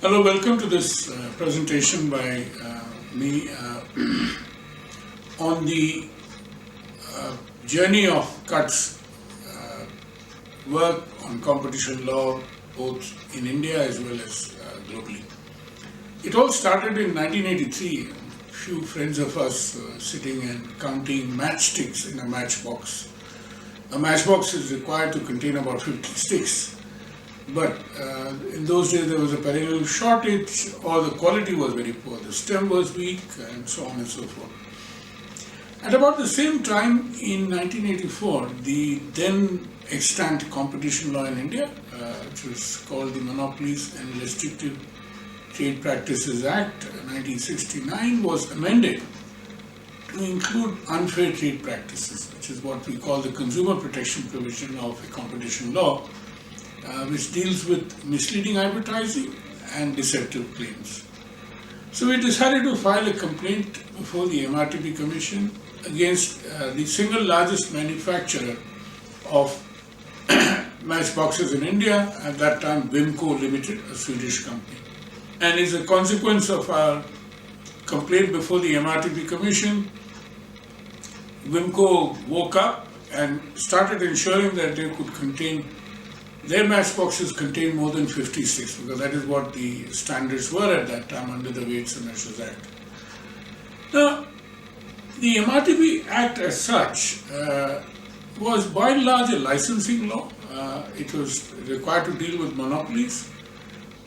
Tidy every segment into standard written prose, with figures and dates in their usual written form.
Hello, welcome to this presentation by me on the journey of Kutch's work on competition law, both in India as well as globally. It all started in 1983. A few friends of us sitting and counting matchsticks in a matchbox. A matchbox is required to contain about 50 sticks. But in those days there was a perennial shortage, or the quality was very poor, the stem was weak, and so on and so forth. At about the same time, in 1984, the then extant competition law in India, which was called the Monopolies and Restrictive Trade Practices Act 1969, was amended to include unfair trade practices, which is what we call the consumer protection provision of a competition law, which deals with misleading advertising and deceptive claims. So we decided to file a complaint before the MRTP Commission against the single largest manufacturer of matchboxes in India, at that time Vimco Limited, a Swedish company. And as a consequence of our complaint before the MRTP Commission, Vimco woke up and started ensuring that they could contain their matchboxes contain more than 50 sticks, because that is what the standards were at that time under the Weights and Measures Act. Now, the MRTP Act as such was by and large a licensing law. It was required to deal with monopolies.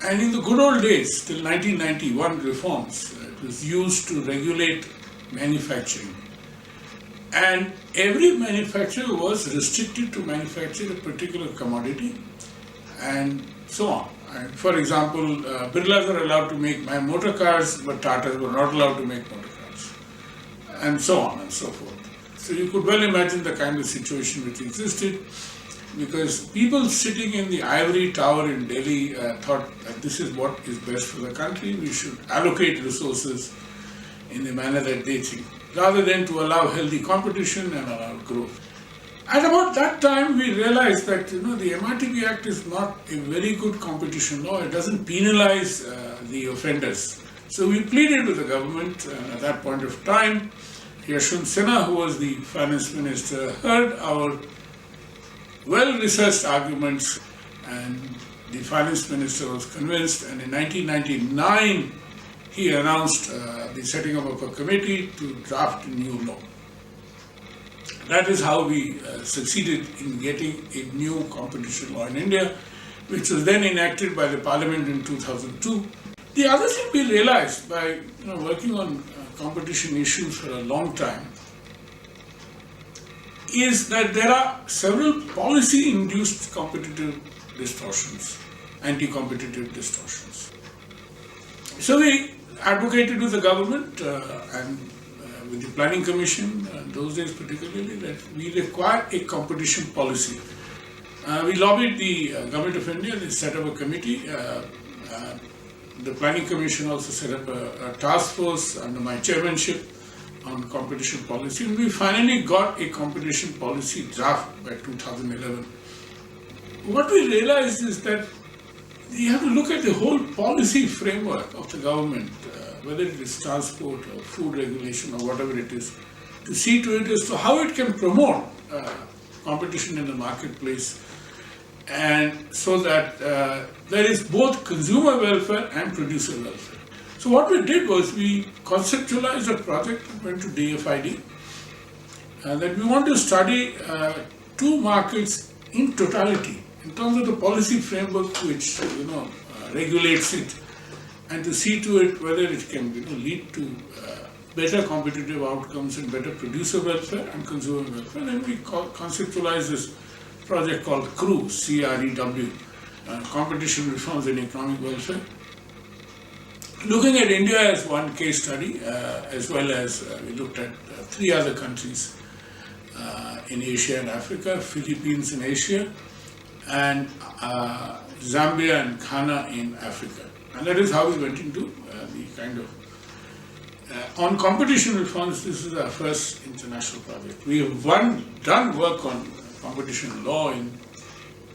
And in the good old days, till 1991 reforms, it was used to regulate manufacturing. And every manufacturer was restricted to manufacture a particular commodity and so on. And for example, Birlas were allowed to make motor cars, but Tatas were not allowed to make motor cars, and so on and so forth. So you could well imagine the kind of situation which existed, because people sitting in the ivory tower in Delhi thought that this is what is best for the country, we should allocate resources in the manner that they think, rather than to allow healthy competition and allow growth. At about that time, we realized that the MRTP Act is not a very good competition law. It doesn't penalize the offenders. So we pleaded with the government, and at that point of time, Yashwant Sinha, who was the finance minister, heard our well-researched arguments, and the finance minister was convinced, and in 1999, he announced the setting up of a committee to draft a new law. That is how we succeeded in getting a new competition law in India, which was then enacted by the Parliament in 2002. The other thing we realized by working on competition issues for a long time is that there are several policy-induced competitive distortions, anti-competitive distortions. So we advocated with the government and with the Planning Commission, those days particularly, that we require a competition policy. We lobbied the Government of India, they set up a committee. The Planning Commission also set up a task force under my chairmanship on competition policy, and we finally got a competition policy draft by 2011. What we realized is that you have to look at the whole policy framework of the government, whether it is transport or food regulation or whatever it is, to see to it as to how it can promote competition in the marketplace, and so that there is both consumer welfare and producer welfare. So what we did was we conceptualized a project that went to DFID, that we want to study two markets in totality, in terms of the policy framework which regulates it, and to see to it whether it can lead to better competitive outcomes and better producer welfare and consumer welfare. And we conceptualized this project called CREW, C-R-E-W, Competition Reforms and Economic Welfare, looking at India as one case study, as well as we looked at three other countries in Asia and Africa, Philippines in Asia, and Zambia and Ghana in Africa. And that is how we went into the kind of... on competition reforms, this is our first international project. We have done work on competition law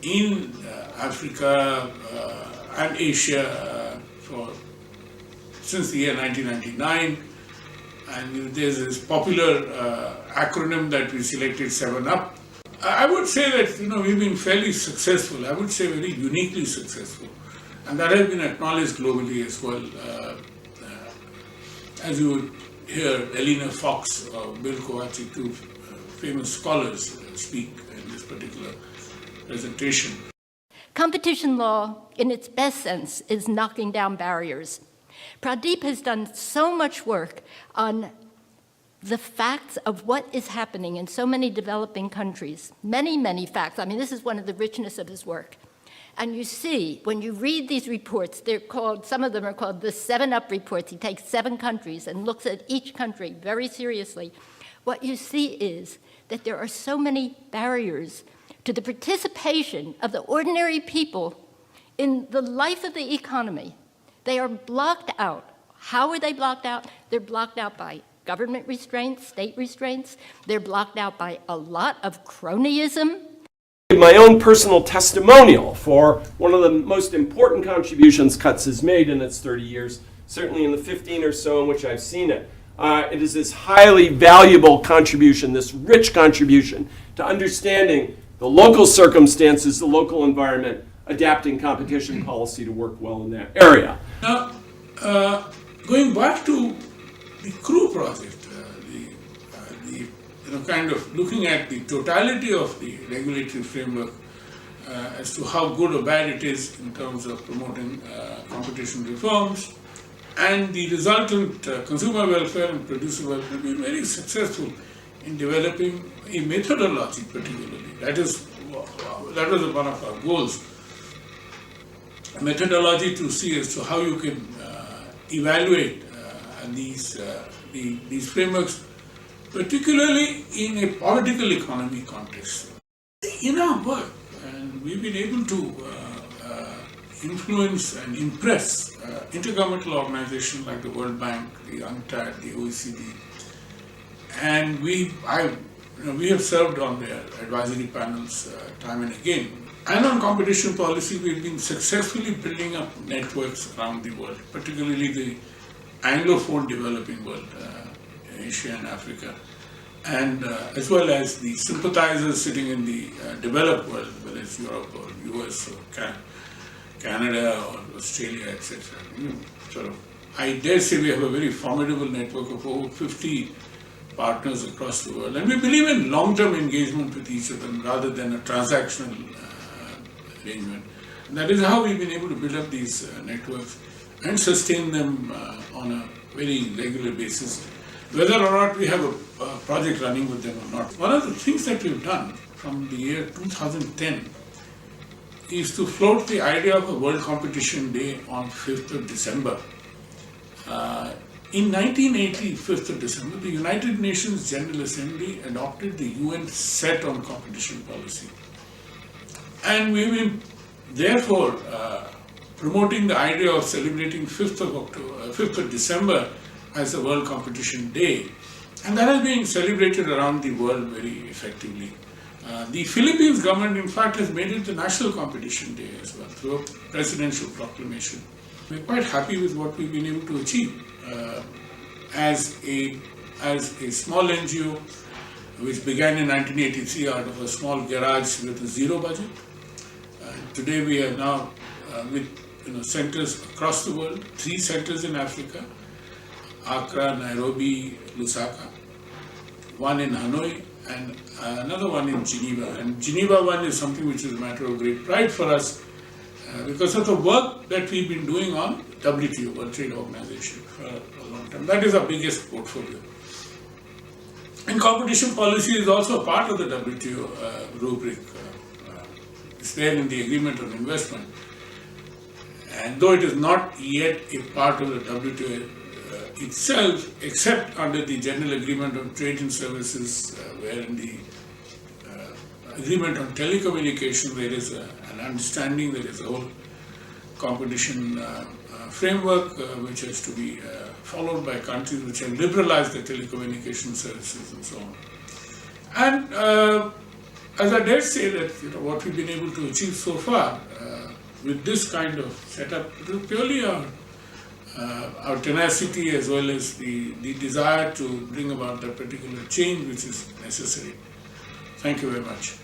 in Africa and Asia for since the year 1999. And there's this popular acronym that we selected, 7UP. I would say that we've been fairly successful. I would say very uniquely successful, and that has been acknowledged globally as well. As you would hear Elena Fox or Bill Kovacic, two famous scholars, speak in this particular presentation. Competition law, in its best sense, is knocking down barriers. Pradeep has done so much work on the facts of what is happening in so many developing countries. Many, many facts. I mean, this is one of the richness of his work. And you see, when you read these reports, some of them are called the 7UP reports. He takes 7 countries and looks at each country very seriously. What you see is that there are so many barriers to the participation of the ordinary people in the life of the economy. They are blocked out. How are they blocked out? They're blocked out by government restraints, state restraints. They're blocked out by a lot of cronyism. My own personal testimonial for one of the most important contributions CUTS has made in its 30 years, certainly in the 15 or so in which I've seen it. It is this highly valuable contribution, this rich contribution to understanding the local circumstances, the local environment, adapting competition policy to work well in that area. Now, going back to the CREW project, kind of looking at the totality of the regulatory framework as to how good or bad it is in terms of promoting competition reforms, and the resultant consumer welfare and producer welfare, have been very successful in developing a methodology particularly. That was one of our goals. A methodology to see as to how you can evaluate these frameworks, particularly in a political economy context. In our work, and we've been able to influence and impress intergovernmental organizations like the World Bank, the UNCTAD, the OECD, and we have served on their advisory panels time and again. And on competition policy, we've been successfully building up networks around the world, particularly the Anglophone developing world, Asia and Africa, and as well as the sympathizers sitting in the developed world, whether it's Europe or US or Canada or Australia, etc. I dare say we have a very formidable network of over 50 partners across the world, and we believe in long-term engagement with each of them rather than a transactional arrangement. And that is how we've been able to build up these networks and sustain them on a very regular basis, whether or not we have a project running with them or not. One of the things that we've done from the year 2010 is to float the idea of a World Competition Day on 5th of December. In 1980, 5th of December, the United Nations General Assembly adopted the UN set on competition policy. And we've been, therefore, promoting the idea of celebrating 5th of December as the World Competition Day. And that has been celebrated around the world very effectively. The Philippines government, in fact, has made it the National Competition Day as well through a presidential proclamation. We're quite happy with what we've been able to achieve. As a small NGO which began in 1983 out of a small garage with a zero budget. Today we are now with centers across the world, 3 centers in Africa, Accra, Nairobi, Lusaka, 1 in Hanoi, and another one in Geneva. And Geneva one is something which is a matter of great pride for us because of the work that we've been doing on WTO, World Trade Organization, for a long time. That is our biggest portfolio. And competition policy is also a part of the WTO rubric. It's there in the Agreement on Investment. And though it is not yet a part of the WTO itself, except under the General Agreement on Trade and Services, where in the Agreement on Telecommunication there is an understanding, there is a whole competition framework which has to be followed by countries which have liberalized their telecommunication services and so on. And as I dare say that what we've been able to achieve so far with this kind of setup is purely our our tenacity as well as the desire to bring about that particular change which is necessary. Thank you very much.